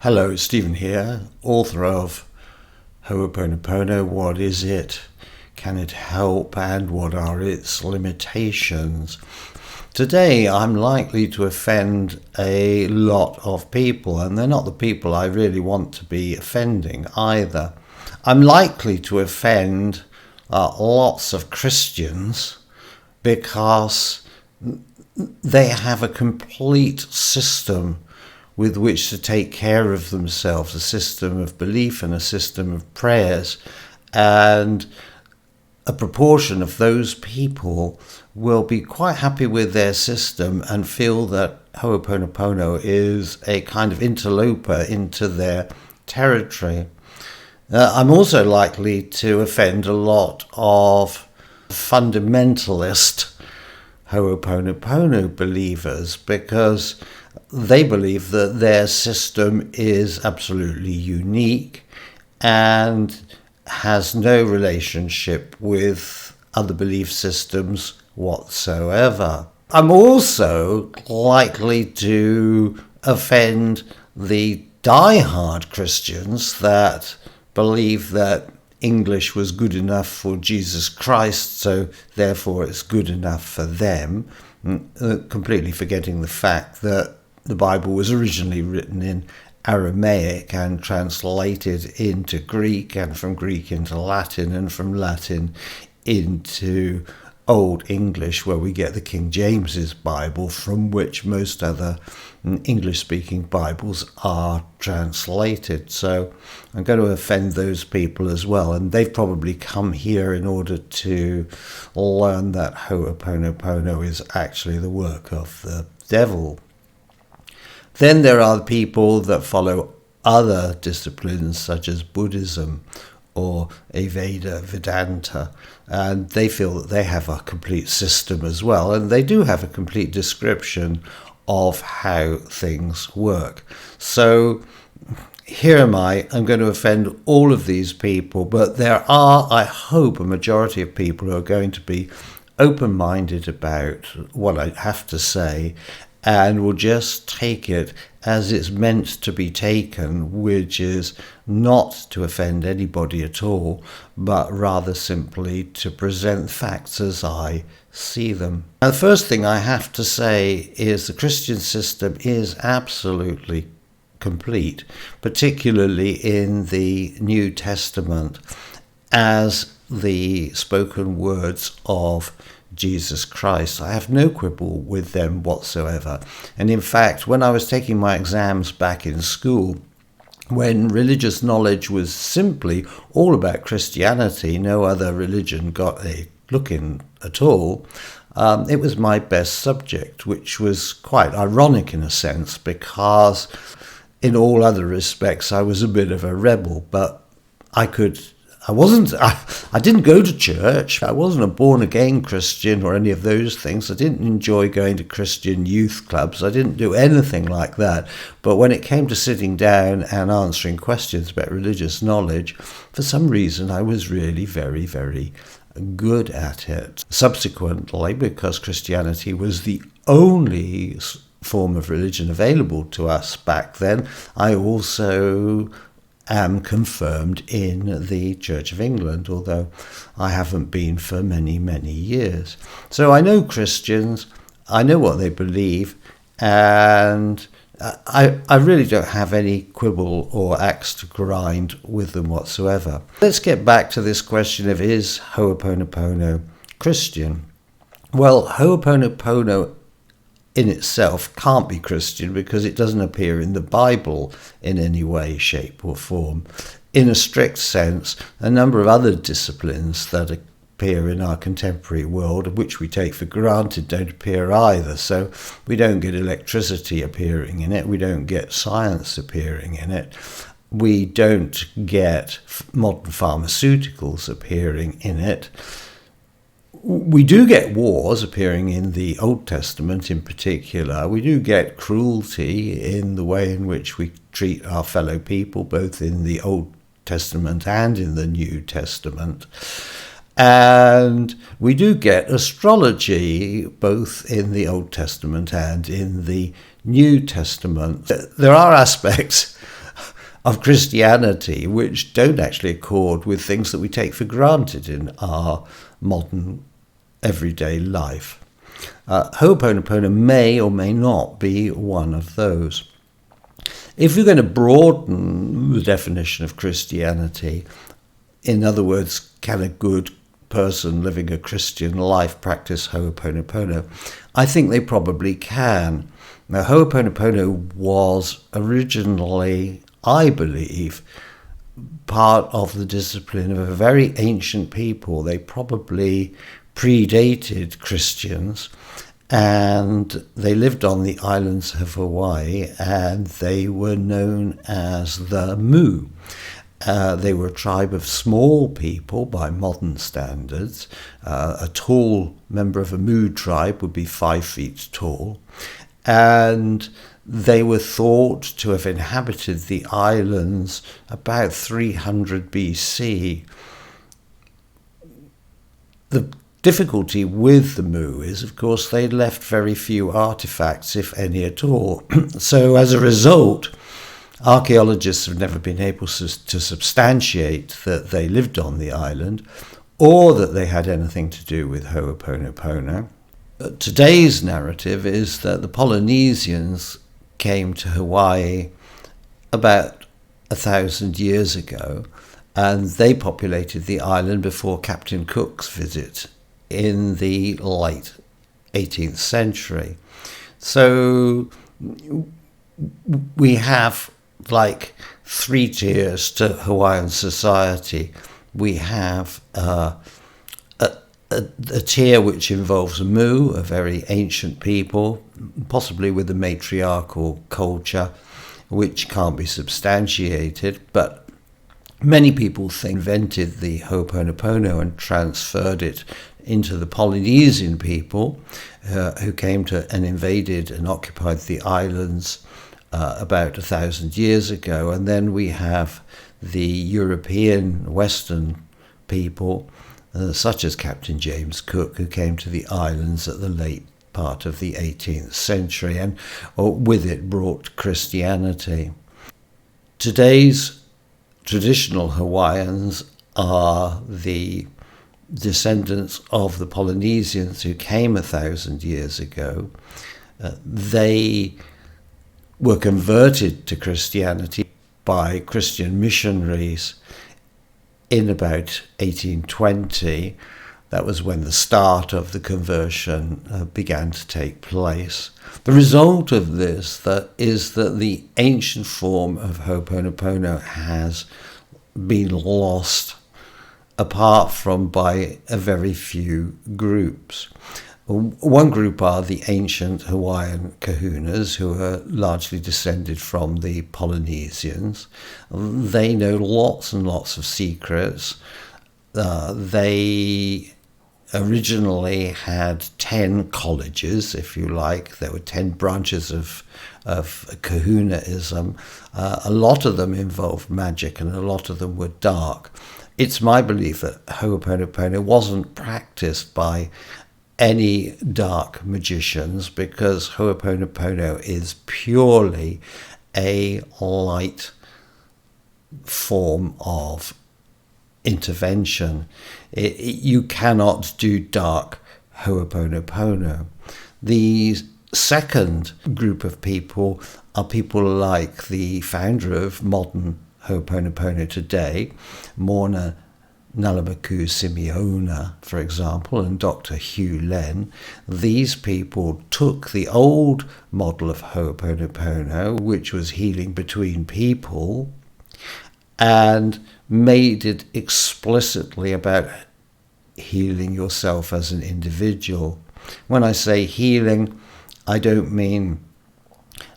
Hello, Stephen here, author of Ho'oponopono, What is it? Can it help? And what are its limitations? Today I'm likely to offend a lot of people, and they're not the people I really want to be offending either. I'm likely to offend lots of Christians because they have a complete system with which to take care of themselves, a system of belief and a system of prayers. And a proportion of those people will be quite happy with their system and feel that Ho'oponopono is a kind of interloper into their territory. I'm also likely to offend a lot of fundamentalist Ho'oponopono believers because they believe that their system is absolutely unique and has no relationship with other belief systems whatsoever. I'm also likely to offend the die-hard Christians that believe that English was good enough for Jesus Christ, so therefore it's good enough for them, completely forgetting the fact that the Bible was originally written in Aramaic and translated into Greek, and from Greek into Latin, and from Latin into Old English, where we get the King James's Bible, from which most other English-speaking Bibles are translated. So I'm going to offend those people as well, and they've probably come here in order to learn that Ho'oponopono is actually the work of the devil. Then there are people that follow other disciplines such as Buddhism or Aveda Vedanta, and they feel that they have a complete system as well, and they do have a complete description of how things work. So here am I'm going to offend all of these people, but there are, I hope, a majority of people who are going to be open-minded about what I have to say and will just take it as it's meant to be taken, which is not to offend anybody at all, but rather simply to present facts as I see them. Now, the first thing I have to say is the Christian system is absolutely complete, particularly in the New Testament, as the spoken words of Jesus Christ. I have no quibble with them whatsoever. And in fact, when I was taking my exams back in school, when religious knowledge was simply all about Christianity, no other religion got a look in at all, it was my best subject, which was quite ironic in a sense, because in all other respects I was a bit of a rebel, but I didn't go to church. I wasn't a born-again Christian or any of those things. I didn't enjoy going to Christian youth clubs. I didn't do anything like that. But when it came to sitting down and answering questions about religious knowledge, for some reason I was really very, very good at it. Subsequently, because Christianity was the only form of religion available to us back then, I also am confirmed in the Church of England, although I haven't been for many, many years. So I know Christians, I know what they believe, and I really don't have any quibble or axe to grind with them whatsoever. Let's get back to this question of, is Ho'oponopono Christian? Well, Ho'oponopono in itself can't be Christian because it doesn't appear in the Bible in any way, shape or form. In a strict sense, a number of other disciplines that appear in our contemporary world, which we take for granted, don't appear either. So we don't get electricity appearing in it, we don't get science appearing in it, we don't get modern pharmaceuticals appearing in it. We do get wars appearing in the Old Testament in particular. We do get cruelty in the way in which we treat our fellow people, both in the Old Testament and in the New Testament. And we do get astrology, both in the Old Testament and in the New Testament. There are aspects of Christianity which don't actually accord with things that we take for granted in our modern everyday life. Ho'oponopono may or may not be one of those. If we're going to broaden the definition of Christianity, in other words, can a good person living a Christian life practice Ho'oponopono? I think they probably can. Now, Ho'oponopono was originally, I believe, part of the discipline of a very ancient people. They probably predated Christians, and they lived on the islands of Hawaii, and they were known as the Mu. They were a tribe of small people by modern standards. A tall member of a Mu tribe would be 5 feet tall, and they were thought to have inhabited the islands about 300 BC. The difficulty with the Mu is, of course, they left very few artifacts, if any at all. So as a result, archaeologists have never been able to substantiate that they lived on the island or that they had anything to do with Ho'oponopono. Today's narrative is that the Polynesians came to Hawaii about 1,000 years ago, and they populated the island before Captain Cook's visit in the late 18th century. So we have like 3 tiers to Hawaiian society. We have a tier which involves a Mu, a very ancient people, possibly with a matriarchal culture, which can't be substantiated, but many people think invented the Ho'oponopono and transferred it into the Polynesian people who came to and invaded and occupied the islands about 1,000 years ago. And then we have the European Western people, such as Captain James Cook, who came to the islands at the late part of the 18th century and with it brought Christianity. Today's traditional Hawaiians are the descendants of the Polynesians who came 1,000 years ago. They were converted to Christianity by Christian missionaries in about 1820. That was when the start of the conversion began to take place. The result of this is that the ancient form of Ho'oponopono has been lost, apart from by a very few groups. One group are the ancient Hawaiian kahunas, who are largely descended from the Polynesians. They know lots and lots of secrets. They originally had 10 colleges, if you like. There were 10 branches of kahunaism. A lot of them involved magic and a lot of them were dark. It's my belief that Ho'oponopono wasn't practiced by any dark magicians, because Ho'oponopono is purely a light form of intervention. You cannot do dark Ho'oponopono. The second group of people are people like the founder of modern Ho'oponopono today, Morna Nalamaku Simeona, for example, and Dr. Hugh Len. These people took the old model of Ho'oponopono, which was healing between people, and made it explicitly about healing yourself as an individual. When I say healing, I don't mean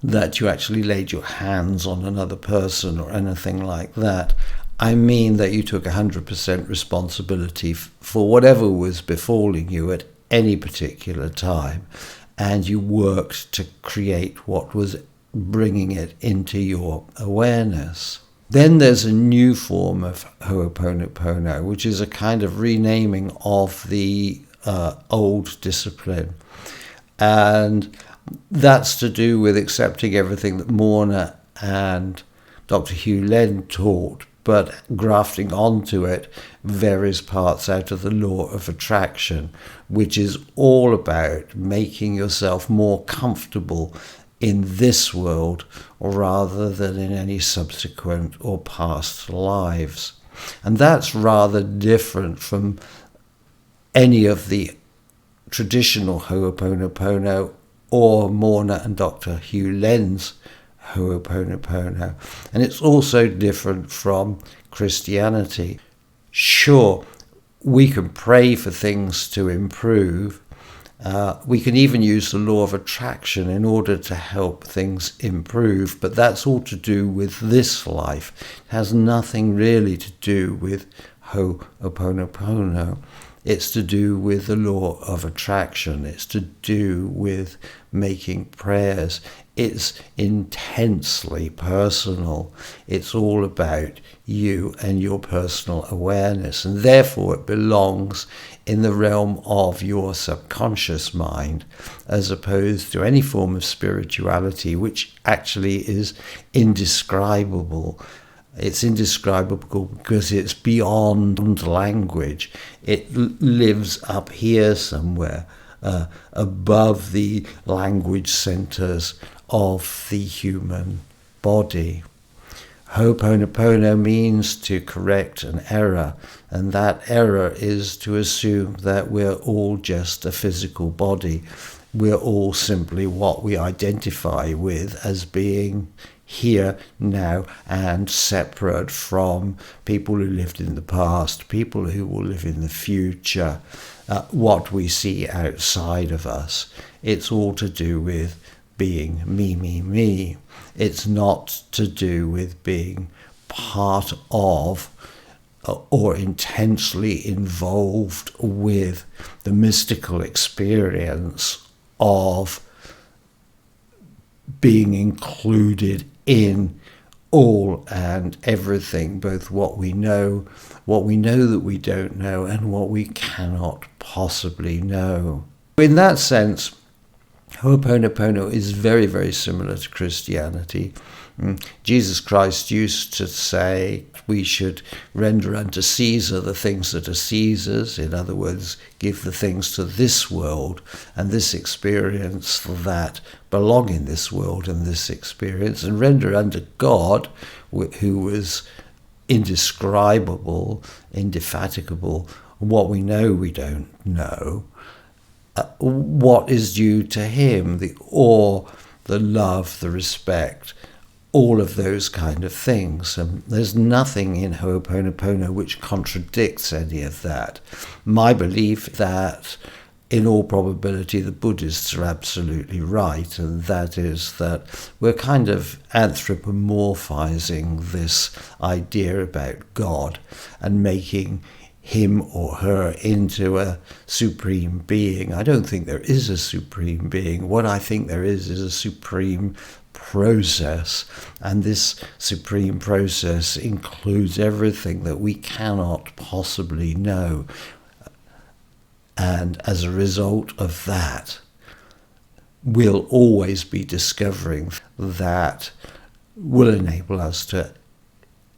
that you actually laid your hands on another person or anything like that. I mean that you took 100% responsibility for whatever was befalling you at any particular time, and you worked to create what was bringing it into your awareness. Then there's a new form of Ho'oponopono, which is a kind of renaming of the old discipline. And that's to do with accepting everything that Morna and Dr. Hugh Len taught, but grafting onto it various parts out of the law of attraction, which is all about making yourself more comfortable in this world rather than in any subsequent or past lives. And that's rather different from any of the traditional Ho'oponopono or Morna and Dr. Hugh Len's Ho'oponopono. And it's also different from Christianity. Sure, we can pray for things to improve. We can even use the law of attraction in order to help things improve, but that's all to do with this life. It has nothing really to do with Ho'oponopono. It's to do with the law of attraction. It's to do with making prayers. It's intensely personal. It's all about you and your personal awareness, and therefore it belongs in the realm of your subconscious mind, as opposed to any form of spirituality, which actually is indescribable. It's indescribable because it's beyond language. It lives up here somewhere, above the language centers of the human body. Ho'oponopono means to correct an error, and that error is to assume that we're all just a physical body. We're all simply what we identify with as being here, now, and separate from people who lived in the past, people who will live in the future, what we see outside of us. It's all to do with being me, me, me. It's not to do with being part of or intensely involved with the mystical experience of being included in all and everything, both what we know that we don't know, and what we cannot possibly know. In that sense, Ho'oponopono is very, very similar to Christianity. Jesus Christ used to say we should render unto Caesar the things that are Caesar's. In other words, give the things to this world and this experience that belong in this world and this experience, and render unto God, who was indescribable, indefatigable, what we know we don't know, what is due to him, the awe, the love, the respect, all of those kind of things. There's nothing in Ho'oponopono which contradicts any of that. My belief that in all probability the Buddhists are absolutely right, and that is that we're kind of anthropomorphizing this idea about God and making him or her into a supreme being. I don't think there is a supreme being. What I think there is a supreme process, and this supreme process includes everything that we cannot possibly know. And as a result of that, we'll always be discovering that will enable us to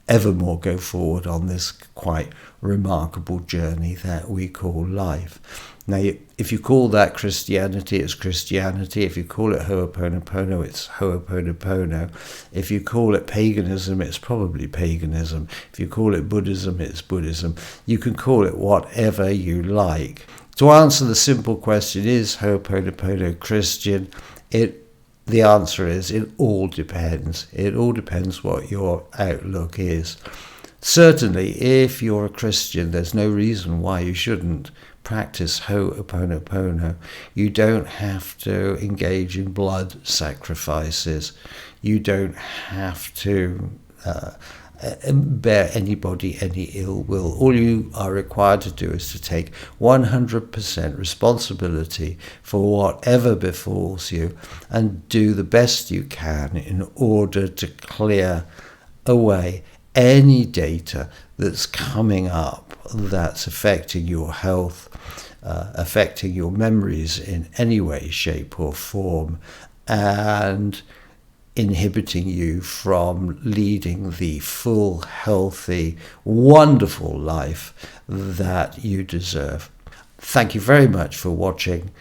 evermore go forward on this quite remarkable journey that we call life. Now, if you call that Christianity, it's Christianity. If you call it Ho'oponopono, it's Ho'oponopono. If you call it paganism, it's probably paganism. If you call it Buddhism, it's Buddhism. You can call it whatever you like. To answer the simple question, is Ho'oponopono Christian? The answer is it all depends. It all depends what your outlook is. Certainly, if you're a Christian, there's no reason why you shouldn't practice Ho'oponopono. You don't have to engage in blood sacrifices. You don't have to bear anybody any ill will. All you are required to do is to take 100% responsibility for whatever befalls you and do the best you can in order to clear away any data that's coming up that's affecting your health, affecting your memories in any way, shape or form, and inhibiting you from leading the full, healthy, wonderful life that you deserve. Thank you very much for watching.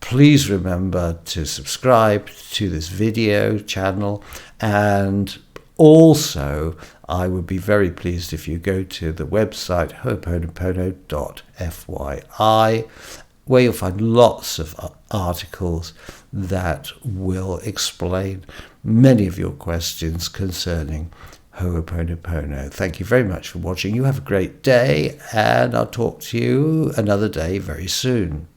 Please remember to subscribe to this video channel, and also I would be very pleased if you go to the website ho'oponopono.fyi, where you'll find lots of articles that will explain many of your questions concerning Ho'oponopono. Thank you very much for watching. You have a great day, and I'll talk to you another day very soon.